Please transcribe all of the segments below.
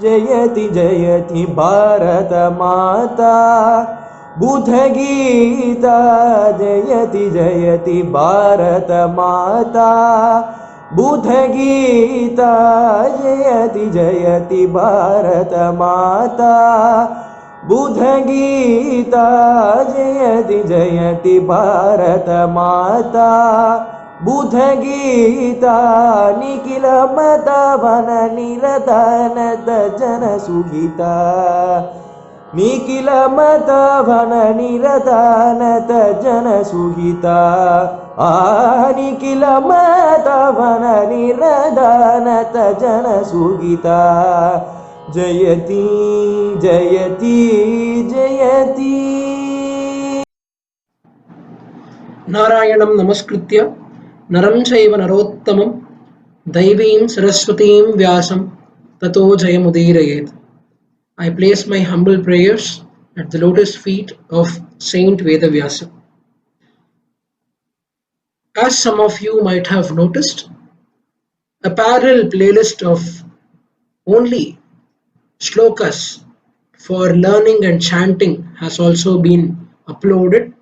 जयति जयति भारत माता बुध गीता जयति जयति भारत माता बुध गीता जयति जयति भारत माता बुध गीता जयति जयति भारत माता बुध गीता निखिल मत वन निरतनत जन सुगीता निखिल मत वन निरतनत जन सुगीता निखिल मत वन निरतनत जन सुगीता जयति जयति जयति नारायणं नमस्कृत्य नरं चैव नरोत्तमं दैवीं सरस्वतीं व्यासं ततो जयमुदीरयेत्. I place my humble prayers at the lotus feet of Saint Vedavyasa. As some of you might have noticed, a parallel playlist of only shlokas for learning and chanting has also been uploaded.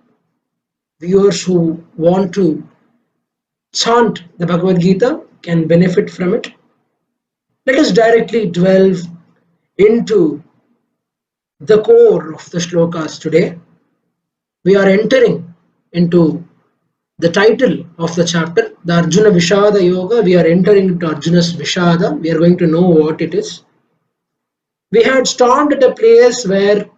Viewers who want to chant the Bhagavad Gita can benefit from it. Let us directly delve into the core of the shlokas today. We are entering into the title of the chapter, the Arjuna Vishada Yoga. We are entering into Arjuna's Vishada. We are going to know what it is. We had stopped at a place where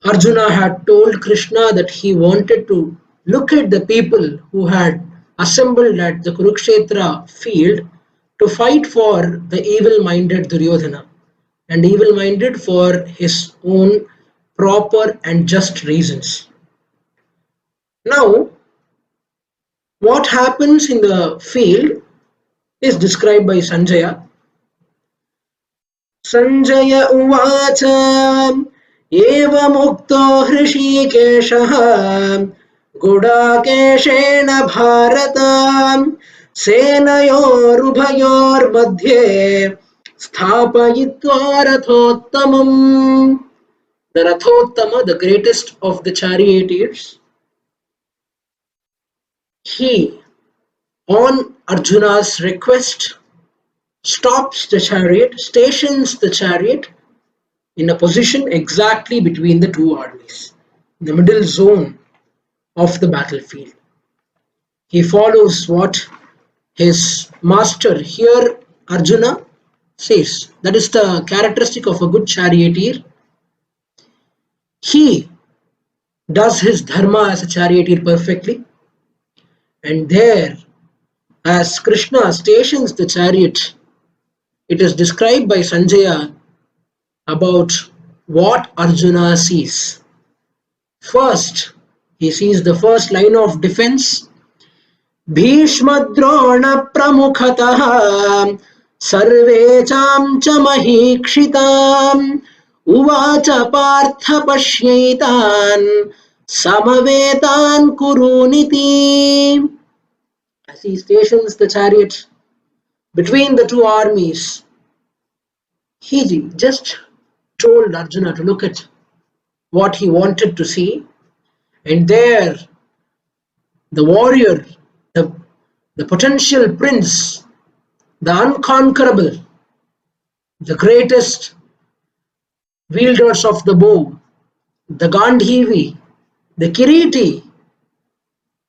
Arjuna had told Krishna that he wanted to look at the people who had assembled at the Kurukshetra field to fight for the evil-minded Duryodhana, and evil-minded for his own proper and just reasons. Now, what happens in the field is described by Sanjaya. Sanjaya uvacha एवमुक्तो हृषीकेशः गुडाकेशेन Bharat सेनयोरुभयोर्मध्ये स्थापयित्वा रथोत्तमम्. The Rathottama, the greatest of the charioteers, he, on Arjuna's request, stops the chariot, stations the chariot in a position exactly between the two armies, in the middle zone of the battlefield. He follows what his master here, Arjuna, says. That is the characteristic of a good charioteer. He does his dharma as a charioteer perfectly, and there, as Krishna stations the chariot, it is described by Sanjaya about what Arjuna sees. First, he sees the first line of defense. Bhishma Drona Pramukhatah Sarve Cham Chamahikshitam Uvacha Partha Pashyaitan Samavetan Kuruniti. As he stations the chariot between the two armies, he just told Arjuna to look at what he wanted to see, and there the warrior, the potential prince, the unconquerable, the greatest wielders of the bow, the Gandhivi, the Kiriti,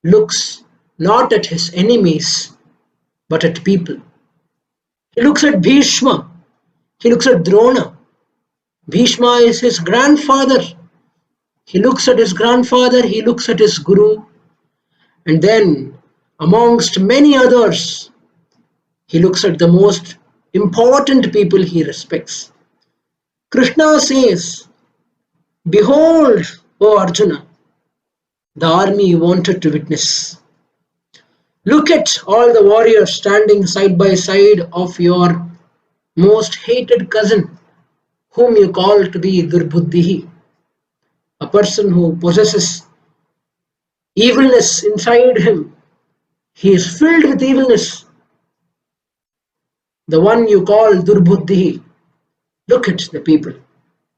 looks not at his enemies but at people. He looks at Bhishma, he looks at Drona. Bhishma is his grandfather. He looks at his grandfather, he looks at his guru, and then amongst many others, he looks at the most important people he respects. Krishna says, "Behold, O Arjuna, the army you wanted to witness. Look at all the warriors standing side by side of your most hated cousin, whom you call to be Durbuddhihi, a person who possesses evilness inside him. He is filled with evilness. the one you call Durbuddhi. Look at the people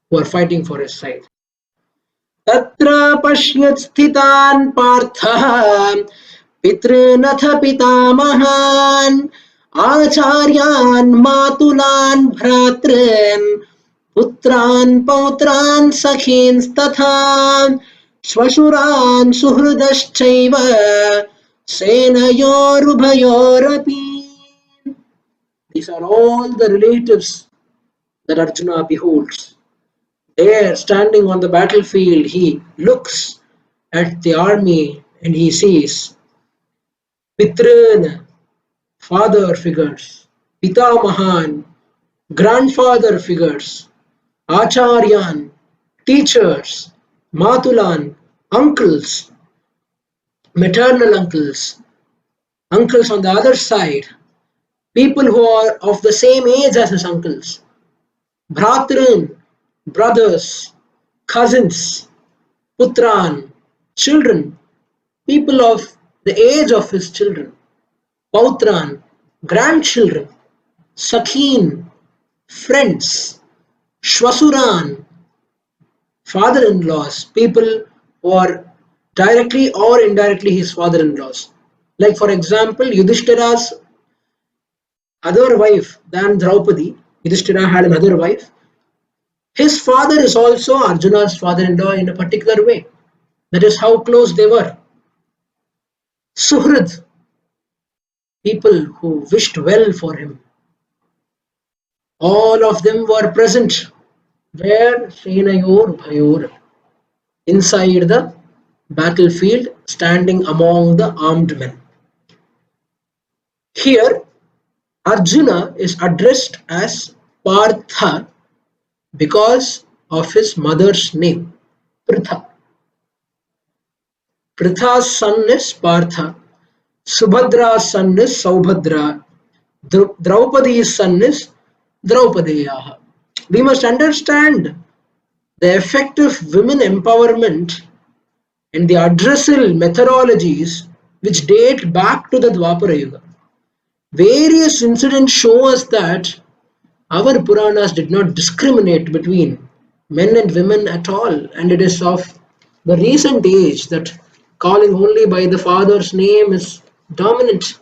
who are fighting for his side. तत्र पश्यत् स्थितान् पार्थः पितॄनथ पितामहान् आचार्यान् मातुलान् भ्रातॄन् पुत्रान् पौत्रान् सखींस्तथा श्वशुरान् सुहृदश्चैव सेनयोरुभयोरपि. These are all the relatives that Arjuna beholds. There, standing on the battlefield, he looks at the army and he sees Pitrun, father figures, Pitamahan, grandfather figures, Acharyan, teachers, Matulan, uncles, maternal uncles, uncles on the other side, people who are of the same age as his uncles, Bhratrun, brothers, cousins, Putran, children, people of the age of his children, Pautran, grandchildren, Sakhin, friends, Shwasuran, father-in-laws, people who are directly or indirectly his father-in-laws. Like for example, Yudhishthira's other wife than Draupadi, Yudhishthira had another wife. His father is also Arjuna's father-in-law in a particular way. That is how close they were. Suhrid, people who wished well for him. All of them were present. Where? Senayor Bhayor. Inside the battlefield, standing among the armed men. Here, Arjuna is addressed as Partha because of his mother's name, Pritha. Pritha's son is Partha. Subhadra's son is Saubhadra. Draupadi's son is Draupadeyaha. We must understand the effect of women empowerment and the addressal methodologies which date back to the Dwapara Yuga. Various incidents show us that our Puranas did not discriminate between men and women at all, and it is of the recent age that calling only by the father's name is dominant.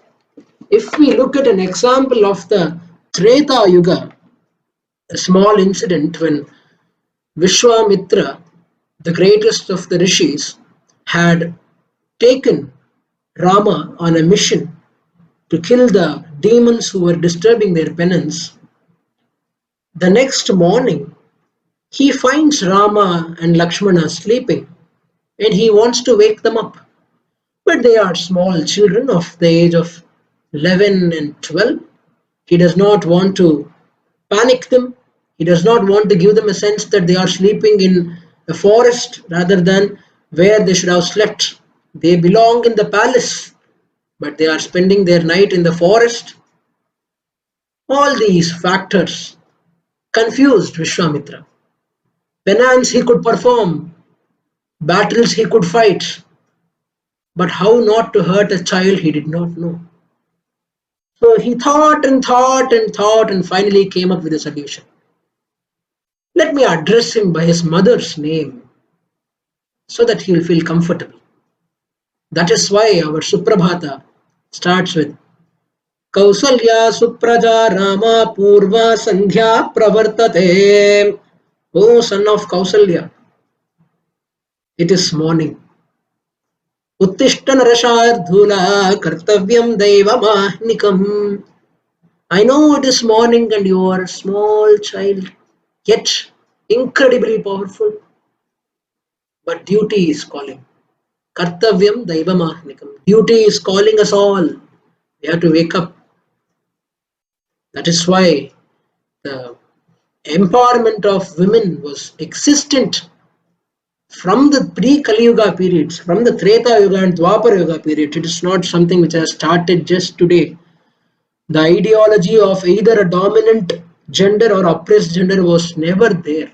If we look at an example of the Treta Yuga, a small incident when Vishwamitra, the greatest of the rishis, had taken Rama on a mission to kill the demons who were disturbing their penance. The next morning, he finds Rama and Lakshmana sleeping and he wants to wake them up. But they are small children of the age of 11 and 12. He does not want to panic them. He does not want to give them a sense that they are sleeping in a forest rather than where they should have slept. They belong in the palace, but they are spending their night in the forest. All these factors confused Vishwamitra. Penance he could perform, battles he could fight, but how not to hurt a child he did not know. So he thought and thought and thought and finally came up with a solution. Let me address him by his mother's name so that he will feel comfortable. That is why our Suprabhata starts with Kausalya Supraja Rama Purva Sandhya Pravartate. O son of Kausalya, it is morning. Uttishta Narashardhula Kartavyam Daivamahnikam. I know it is morning and you are a small child, yet incredibly powerful. But duty is calling. Kartavyam Daivamahnikam. Duty is calling us all. We have to wake up. That is why the empowerment of women was existent from the pre-Kali Yuga periods, from the Treta Yuga and Dwapara Yuga period. It is not something which has started just today. The ideology of either a dominant gender or oppressed gender was never there.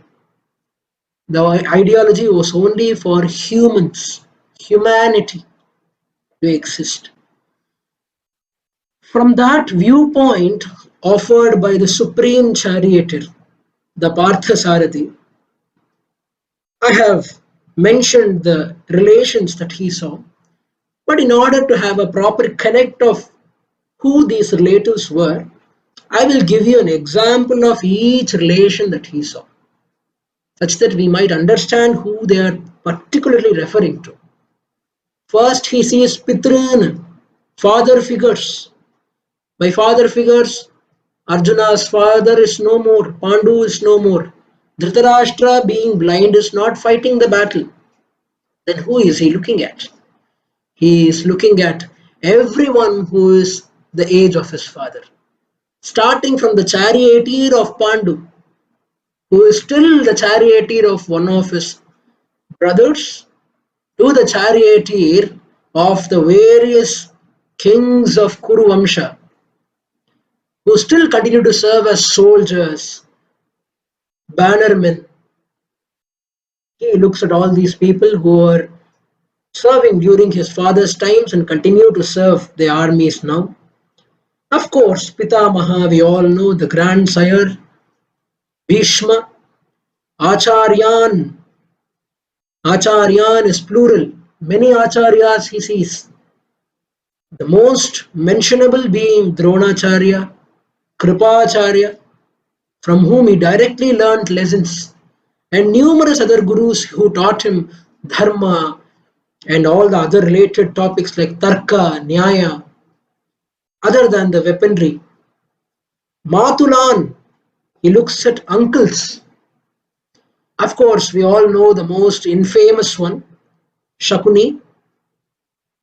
The ideology was only for humans, humanity to exist. From that viewpoint, offered by the supreme charioteer, the Parthasarathi. I have mentioned the relations that he saw, but in order to have a proper connect of who these relatives were, I will give you an example of each relation that he saw, such that we might understand who they are particularly referring to. First, he sees Pitrun, father figures. By father figures, Arjuna's father is no more, Pandu is no more. Dhritarashtra, being blind, is not fighting the battle. Then who is he looking at? He is looking at everyone who is the age of his father, starting from the charioteer of Pandu, who is still the charioteer of one of his brothers, to the charioteer of the various kings of Kuru Vamsha, who still continue to serve as soldiers, bannermen. He looks at all these people who are serving during his father's times and continue to serve the armies now. Of course, Pitamaha, we all know the grandsire, Bhishma, Acharyan. Acharyan is plural. Many Acharyas he sees. The most mentionable being Dronacharya, Kripacharya, from whom he directly learnt lessons, and numerous other gurus who taught him dharma and all the other related topics like tarka, nyaya, other than the weaponry. Matulan, he looks at uncles. Of course, we all know the most infamous one, Shakuni,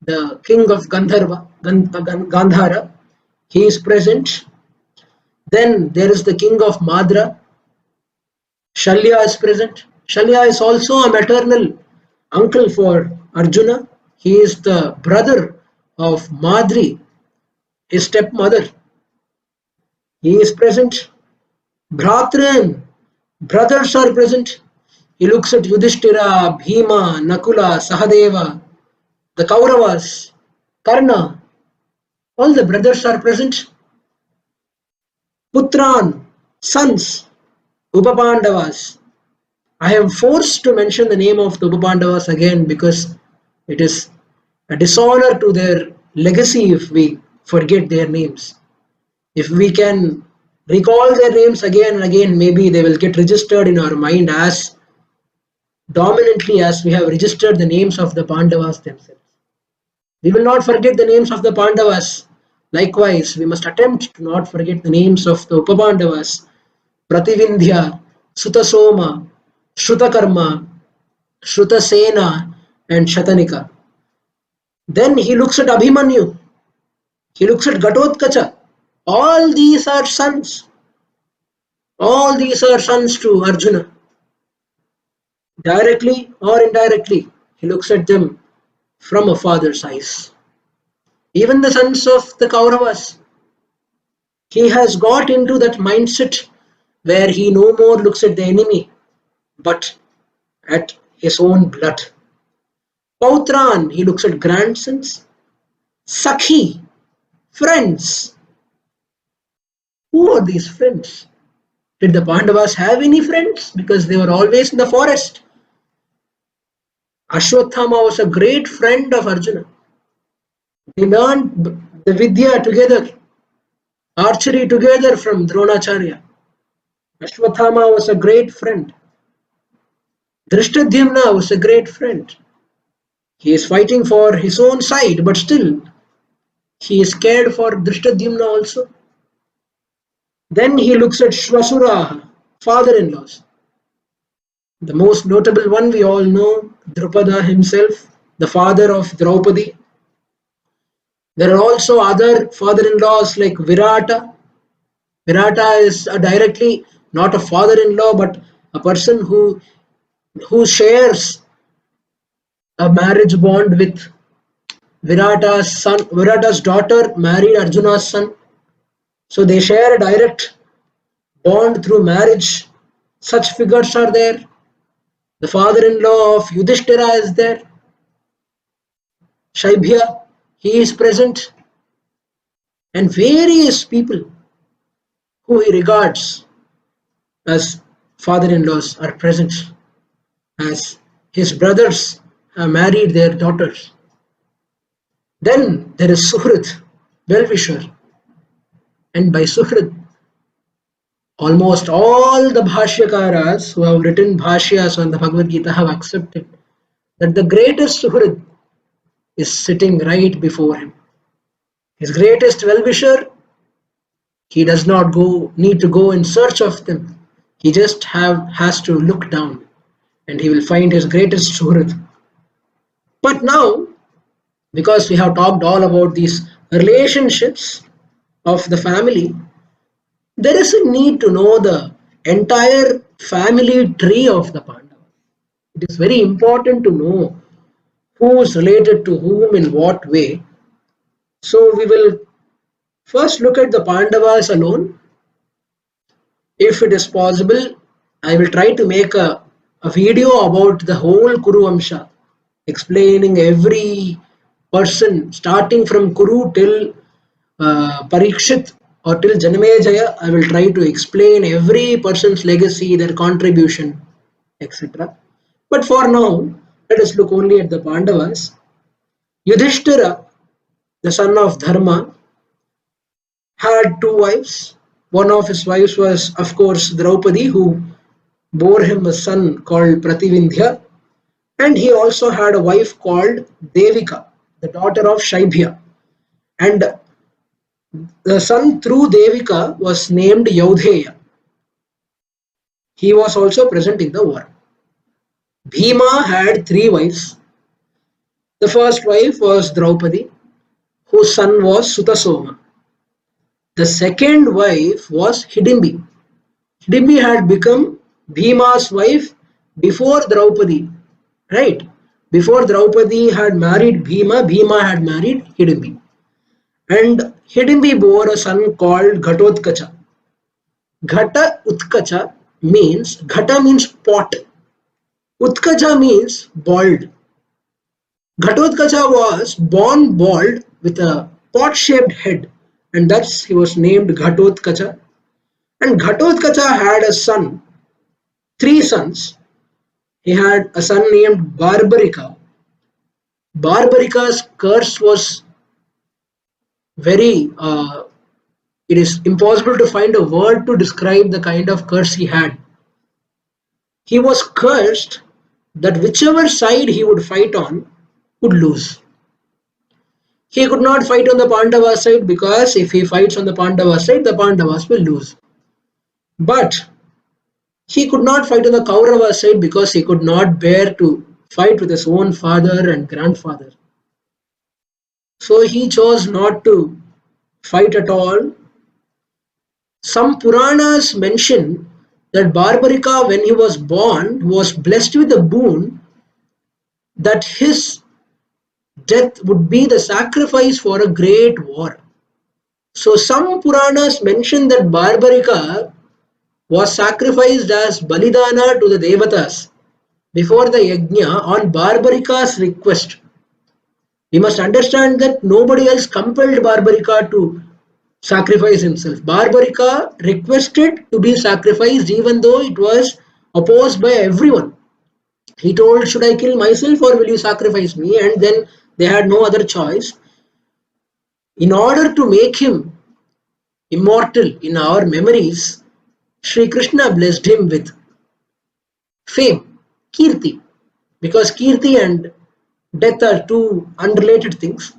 the king of Gandhara. He is present. Then there is the king of Madra. Shalya is present. Shalya is also a maternal uncle for Arjuna. He is the brother of Madri, his stepmother. He is present. Bhratran, brothers are present. He looks at Yudhishthira, Bhima, Nakula, Sahadeva, the Kauravas, Karna. All the brothers are present. Putran, sons, Upapandavas. I am forced to mention the name of the Upapandavas again because it is a dishonor to their legacy if we forget their names. If we can recall their names again and again, maybe they will get registered in our mind as dominantly as we have registered the names of the Pandavas themselves. We will not forget the names of the Pandavas. Likewise, we must attempt to not forget the names of the Upapandavas, Prativindhya, Sutasoma, Shrutakarma, Shrutasena, and Shatanika. Then he looks at Abhimanyu. He looks at Gatotkacha. All these are sons. All these are sons to Arjuna. Directly or indirectly, he looks at them from a father's eyes. Even the sons of the Kauravas, he has got into that mindset where he no more looks at the enemy, but at his own blood. Pautran, he looks at grandsons. Sakhi, friends. Who are these friends? Did the Pandavas have any friends? Because they were always in the forest. Ashwatthama was a great friend of Arjuna. They learned the Vidya together, archery together from Dronacharya. Ashwatthama was a great friend. Drishtadyumna was a great friend. He is fighting for his own side, but still, he is cared for Drishtadyumna also. Then he looks at Shvasura, father-in-laws. The most notable one we all know, Drupada himself, the father of Draupadi. There are also other father-in-laws like Virata. Virata is directly not a father-in-law, but a person who shares a marriage bond with Virata's son. Virata's daughter married Arjuna's son. So they share a direct bond through marriage. Such figures are there. The father-in-law of Yudhishthira is there. Shaibhya, he is present. And various people. who he regards as father-in-laws are present, as his brothers have married their daughters. Then there is Suhrit, well-wisher, and by Suhrit, almost all the Bhashyakaras who have written Bhashyas on the Bhagavad Gita have accepted that the greatest Suhrit is sitting right before him. His greatest well-wisher, he does not need to go in search of them. He just has to look down and he will find his greatest Suhrit. But now, because we have talked all about these relationships of the family, there is a need to know the entire family tree of the Pandavas. It is very important to know who is related to whom in what way. So we will first look at the Pandavas alone. If it is possible, I will try to make a video about the whole Kuru Vamsha, explaining every person starting from Kuru till Parikshit or till Janamejaya. I will try to explain every person's legacy, their contribution, etc. But for now, let us look only at the Pandavas. Yudhishthira, the son of Dharma, had two wives. One of his wives was, of course, Draupadi, who bore him a son called Prativindhya. And he also had a wife called Devika, the daughter of Shaibhya. And the son through Devika was named Yaudheya. He was also present in the war. Bhima had three wives. The first wife was Draupadi, whose son was Sutasoma. The second wife was Hidimbi. Hidimbi had become Bhima's wife before Draupadi, right? Before Draupadi had married Bhima, Bhima had married Hidimbi. And Hidimbi bore a son called Ghatotkacha. Ghata Utkacha means, Ghata means pot. Utkacha means bald. Ghatotkacha was born bald with a pot-shaped head, and thus he was named Ghatotkacha. And Ghatotkacha had a son, three sons. He had a son named Barbarika. Barbarika's curse was very, it is impossible to find a word to describe the kind of curse he had. He was cursed that whichever side he would fight on would lose. He could not fight on the Pandava side because if he fights on the Pandava side, the Pandavas will lose. But he could not fight on the Kaurava side because he could not bear to fight with his own father and grandfather. So he chose not to fight at all. Some Puranas mention that Barbarika, when he was born, was blessed with a boon that his death would be the sacrifice for a great war. So some Puranas mention that Barbarika was sacrificed as Balidana to the Devatas before the Yajna on Barbarika's request. We must understand that nobody else compelled Barbarika to sacrifice himself. Barbarika requested to be sacrificed even though it was opposed by everyone. He told, should I kill myself or will you sacrifice me? And then they had no other choice. In order to make him immortal in our memories, Sri Krishna blessed him with fame, Kirti, because Kirti and death are two unrelated things.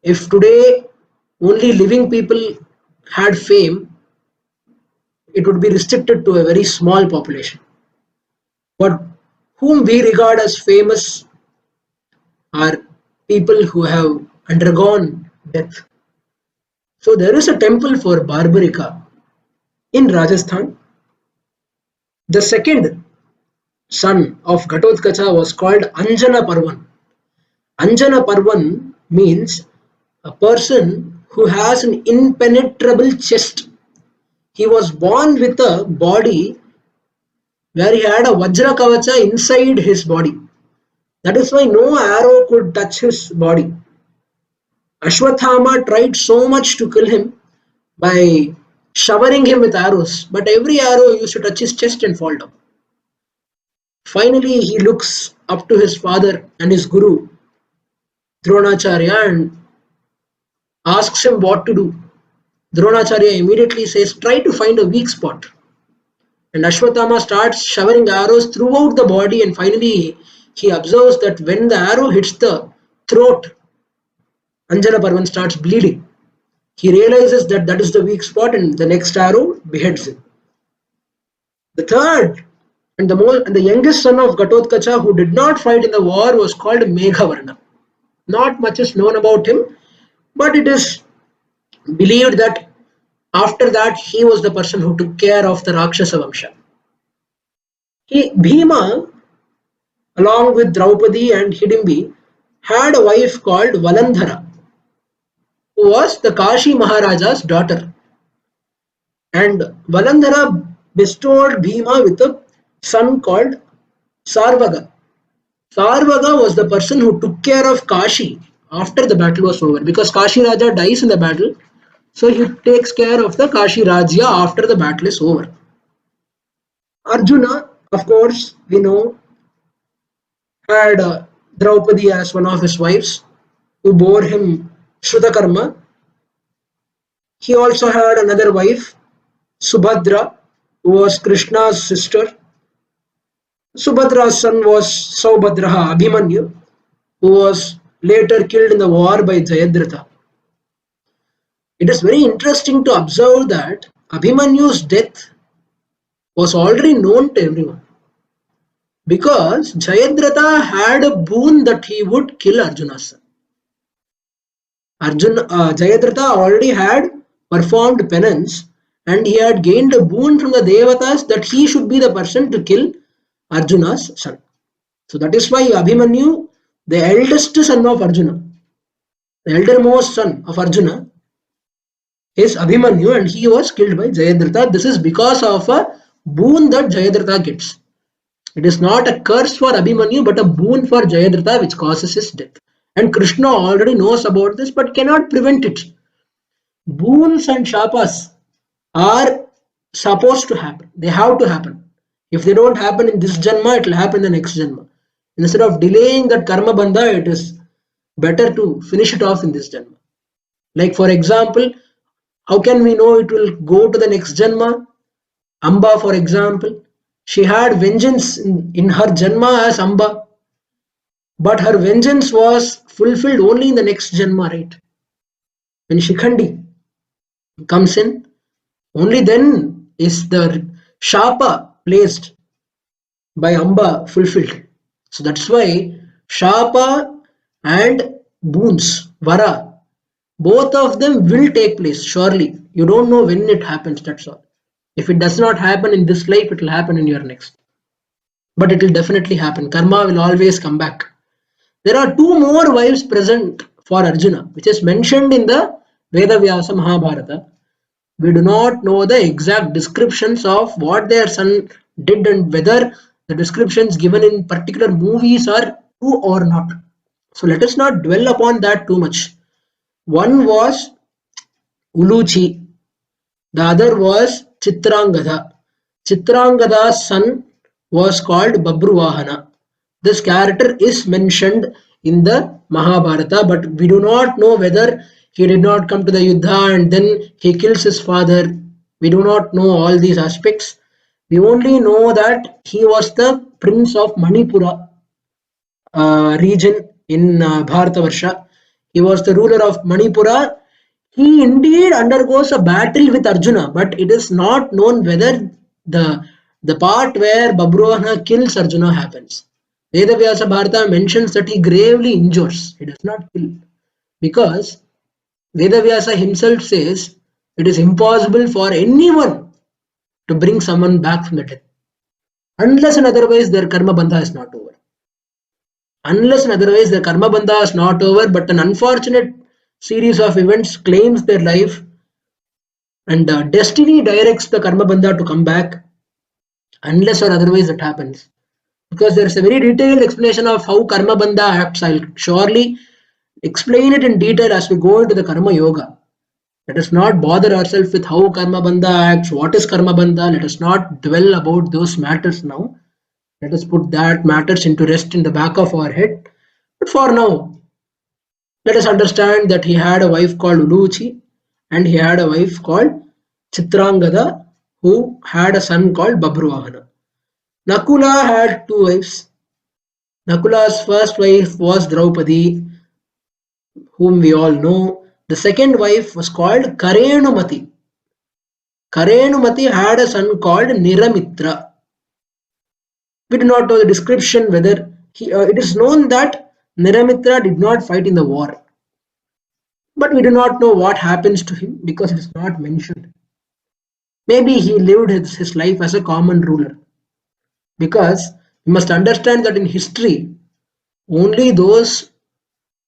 If today only living people had fame, it would be restricted to a very small population. But whom we regard as famous are people who have undergone death. So there is a temple for Barbarika in Rajasthan. The second son of Ghatotkacha was called Anjana Parvan. Anjana Parvan means a person who has an impenetrable chest. He was born with a body where he had a Vajra Kavacha inside his body. That is why no arrow could touch his body. Ashwathama tried so much to kill him by showering him with arrows, but every arrow used to touch his chest and fall down. Finally, he looks up to his father and his guru, Dronacharya, and asks him what to do. Dronacharya immediately says, try to find a weak spot. And Ashwatthama starts showering arrows throughout the body, and finally he observes that when the arrow hits the throat, Anjana Parvan starts bleeding. He realizes that that is the weak spot, and the next arrow beheads him. The third and the youngest son of Ghatotkacha who did not fight in the war was called Meghavarna. Not much is known about him, but it is believed that after that he was the person who took care of the Rakshasa Vamsha. Bhima, along with Draupadi and Hidimbi, had a wife called Valandhara, who was the Kashi Maharaja's daughter. And Valandhara bestowed Bhima with a son called Sarvaga. Sarvaga was the person who took care of Kashi after the battle was over, because Kashi Raja dies in the battle, so he takes care of the Kashi Rajya after the battle is over. Arjuna, of course, we know, had Draupadi as one of his wives, who bore him Shrutakarma. He also had another wife, Subhadra, who was Krishna's sister. Subhadra's son was Saubhadraha Abhimanyu, who was later killed in the war by Jayadratha. It is very interesting to observe that Abhimanyu's death was already known to everyone, because Jayadratha had a boon that he would kill Arjuna's son. Jayadratha already had performed penance, and he had gained a boon from the Devatas that he should be the person to kill Arjuna's son. So that is why Abhimanyu, the eldest son of Arjuna, the eldermost son of Arjuna, is Abhimanyu, and he was killed by Jayadratha. This is because of a boon that Jayadratha gets. It is not a curse for Abhimanyu, but a boon for Jayadratha which causes his death. And Krishna already knows about this but cannot prevent it. Boons and shapas are supposed to happen. They have to happen. If they don't happen in this janma, it will happen in the next janma. Instead of delaying that karma bandha, it is better to finish it off in this janma. Like for example, how can we know it will go to the next janma? Amba, for example, she had vengeance in her janma as Amba, but her vengeance was fulfilled only in the next janma, right? When Shikhandi comes in, only then is the shapa placed by Amba fulfilled. So that's why shapa and boons, vara, both of them will take place surely. You don't know when it happens, that's all. If it does not happen in this life, it will happen in your next. But it will definitely happen. Karma will always come back. There are two more wives present for Arjuna, which is mentioned in the Vedavyasa Mahabharata. We do not know the exact descriptions of what their son did and whether the descriptions given in particular movies are true or not. So let us not dwell upon that too much. One was Uluchi, the other was Chitrangada. Chitrangada's son was called Babruvahana. This character is mentioned in the Mahabharata, but we do not know whether he did not come to the Yuddha and then he kills his father. We do not know all these aspects. We only know that he was the prince of Manipura region in Bharatavarsha. He was the ruler of Manipura. He indeed undergoes a battle with Arjuna, but it is not known whether the part where Babruvahana kills Arjuna happens. Vedavyasa Bharata mentions that he gravely injures. He does not kill. Because Vedavyasa himself says it is impossible for anyone to bring someone back from the death. Unless and otherwise their karma bandha is not over. Unless and otherwise their karma bandha is not over, but an unfortunate series of events claims their life, and destiny directs the karma bandha to come back, unless or otherwise it happens. Because there is a very detailed explanation of how karma bandha acts. I'll surely explain it in detail as we go into the karma yoga. Let us not bother ourselves with how karma bandha acts, what is karma bandha. Let us not dwell about those matters now. Let us put that matters into rest in the back of our head. But for now, let us understand that he had a wife called Uluchi and he had a wife called Chitrangada who had a son called Babruvahana. Nakula had two wives. Nakula's first wife was Draupadi, whom we all know. The second wife was called Karenumati. Karenumati had a son called Niramitra. We do not know the description whether it is known that Niramitra did not fight in the war. But we do not know what happens to him because it is not mentioned. Maybe he lived his life as a common ruler. Because we must understand that in history, only those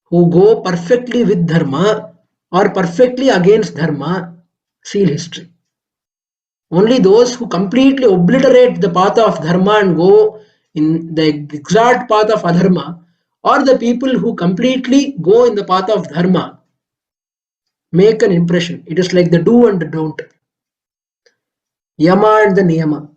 who go perfectly with dharma or perfectly against dharma seal history. Only those who completely obliterate the path of dharma and go in the exact path of adharma, or the people who completely go in the path of dharma, make an impression. It is like the do and the don't, yama and the niyama.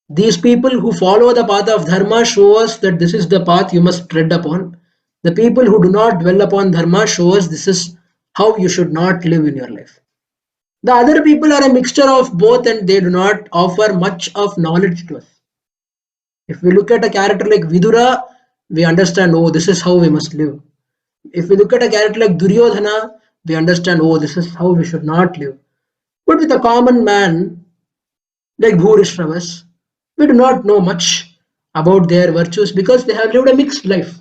These people who follow the path of dharma show us that this is the path you must tread upon. The people who do not dwell upon dharma show us this is how you should not live in your life. The other people are a mixture of both and they do not offer much of knowledge to us. If we look at a character like Vidura, we understand, oh, this is how we must live. If we look at a character like Duryodhana, we understand, oh, this is how we should not live. But with a common man like Bhurishravas, we do not know much about their virtues because they have lived a mixed life.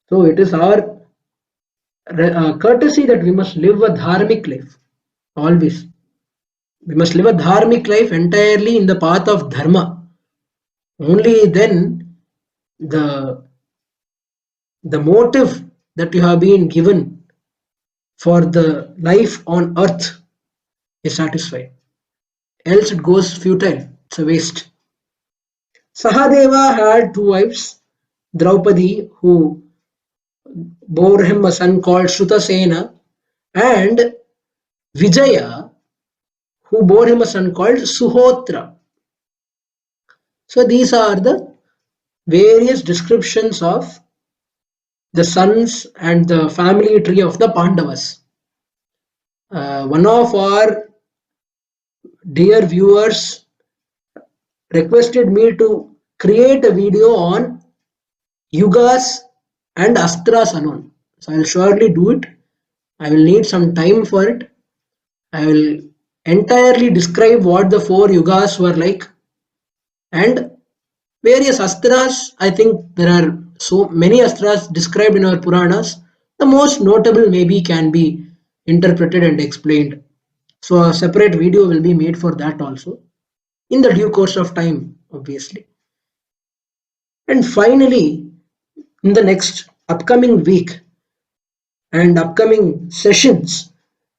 So it is our courtesy that we must live a dharmic life always. We must live a dharmic life entirely in the path of dharma. Only then the motive that you have been given for the life on earth is satisfied. Else it goes futile. It's a waste. Sahadeva had two wives, Draupadi, who bore him a son called Shrutasena, and Vijaya, who bore him a son called Suhotra. So these are the various descriptions of the sons and the family tree of the Pandavas. One of our dear viewers requested me to create a video on yugas and astras alone. So I will surely do it. I will need some time for it. I will entirely describe what the four yugas were like and various astras. I think there are so many astras described in our Puranas. The most notable maybe can be interpreted and explained. So a separate video will be made for that also in the due course of time, obviously. And finally, in the next upcoming week and upcoming sessions,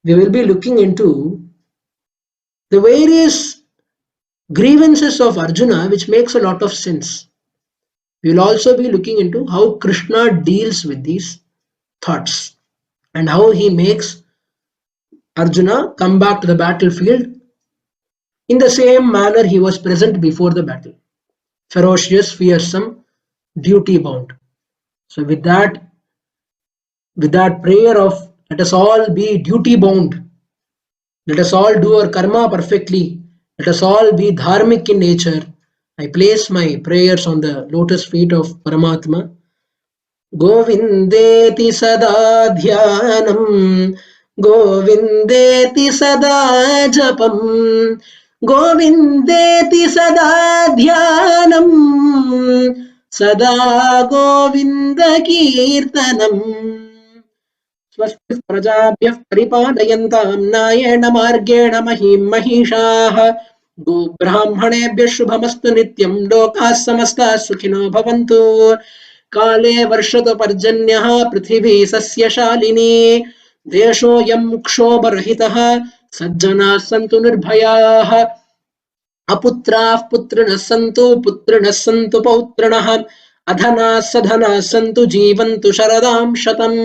we will be looking into the various grievances of Arjuna, which makes a lot of sense. We will also be looking into how Krishna deals with these thoughts and how he makes Arjuna come back to the battlefield in the same manner he was present before the battle. Ferocious, fearsome, duty bound. So with that prayer of let us all be duty bound, let us all do our karma perfectly, let us all be dharmic in nature, I place my prayers on the lotus feet of Paramatma. Govindeeti sada dhyanam, Govindeeti sada japam, Govindeeti sada dhyanam, sada Govinda kirtanam. स्वस्ति प्रजाभ्यः परिपालयन्तां न्यायेन मार्गेण महीं महिषाः गोब्राह्मणेभ्यः शुभमस्तु नित्यं लोकाः समस्ताः सुखिनो भवन्तु काले वर्षतु पर्जन्यः पृथिवी सस्यशालिनी देशोऽयं क्षोभरहितः सज्जनाः सन्तु निर्भयाः अपुत्राः पुत्रिणः सन्तु पौत्रिणः अधनाः सधनाः सन्तु जीवन्तु शरदां शतम्